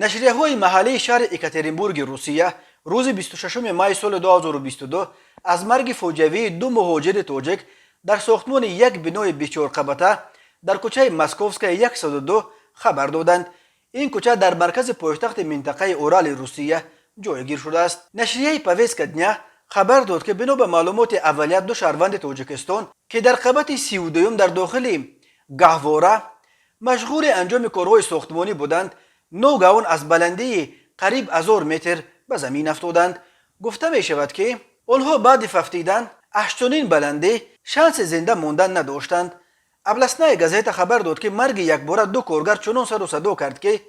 نشریه‌های محلی شهر اکاترینبورگ روسیه روز 26 مای سال 2022 از مرگ فوجوی دو مهاجر توجک در ساختمان یک بنای 24 قبطه در کوچه مسکوفسکای 102 خبر دادند. این کوچه در مرکز پایتخت منطقه اورال روسیه جایگیر شده است. نشریه پاویسکا دنیا خبر داد که بنا به معلومات اولیه دو شهروند تاجیکستان که در قبط 32 در داخل گهواره مشغول انجام کارهای ساختمانی بودند، ناگهان از بلندی قریب 1000 متر به زمین افتادند. گفته می شود که آنها بعد ففتیدن اشتونین بلندی شانس زنده ماندن نداشتند. ابلسنای گازیت خبر داد که مرگ یک باره دو کارگر چنان سر و صدا کرد که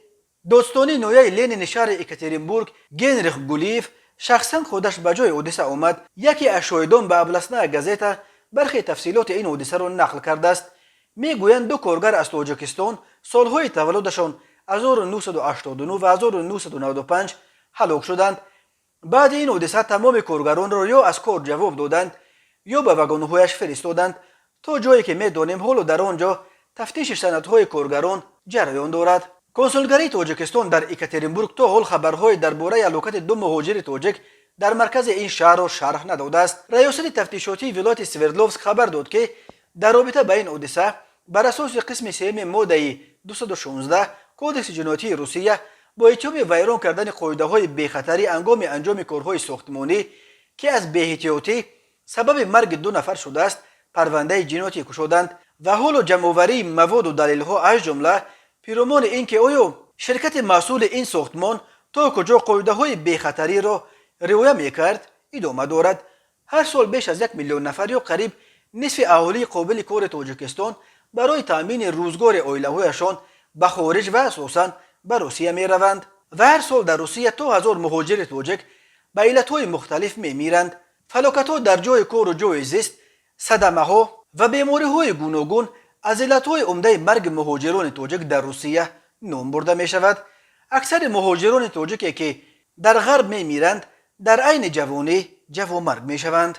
داستانی نویای لنین شهر اکاترینبورگ گنریخ گولیف شخصا خودش به جای حادثه آمد. یکی از شاهدان به ابلسنای گازیت برخی تفصیلات این حادثه را نقل کرده است. میگویند دو کارگر از تاجیکستان سالهای تولدشان 1989 و 1995 هلاک شدند. بعد این حادثه تمام کارگران را یا از کار جواب دادند یا به واگن‌هایش فرستادند تا جایی که میدانیم حالا در آنجا تفتیش سندهای کارگران جریان دارد. کنسولگری تاجیکستان در اکاترینبورگ تا حال خبرهای درباره هلاکت دو مهاجر تاجیک در مرکز این شهر را شرح نداده است. ریاست تفتیشاتی ولایت سوردلوفسک خبر داد که در رابطه با این حادثه بر اساس قسم 3 ماده 216 کودکس جنایتی روسیه با اتهام ویران کردن قاعده‌های بی‌خطری هنگام انجام کارهای ساختمانی که از بی‌احتیاطی سبب مرگ 2 نفر شده است پرونده جنایتی گشودند و حالا جمع‌آوری مواد و دلایل‌ها از جمله پیرامون اینکه آیا شرکت مسئول این ساختمان تا کجا قاعده‌های بی‌خطری را رعایت می‌کرد ادامه دارد. هر سال بیش از 1 میلیون نفر یا قریب نصف اهالی قابل کار تاجیکستان برای تامین روزگار عائله‌هایشان به خارج و اساساً به روسیه می روند و هر سال در روسیه تا 1000 مهاجر تاجیک به علتهای مختلف می میرند. فلاکت‌ها در جای کار و جای زیست، صدمه‌ها و بیماری‌های گوناگون از علتهای عمده مرگ مهاجران تاجیک در روسیه نام برده می شود. اکثر مهاجران تاجیکی که در غرب می میرند در عین جوانی جوانمرگ می شوند.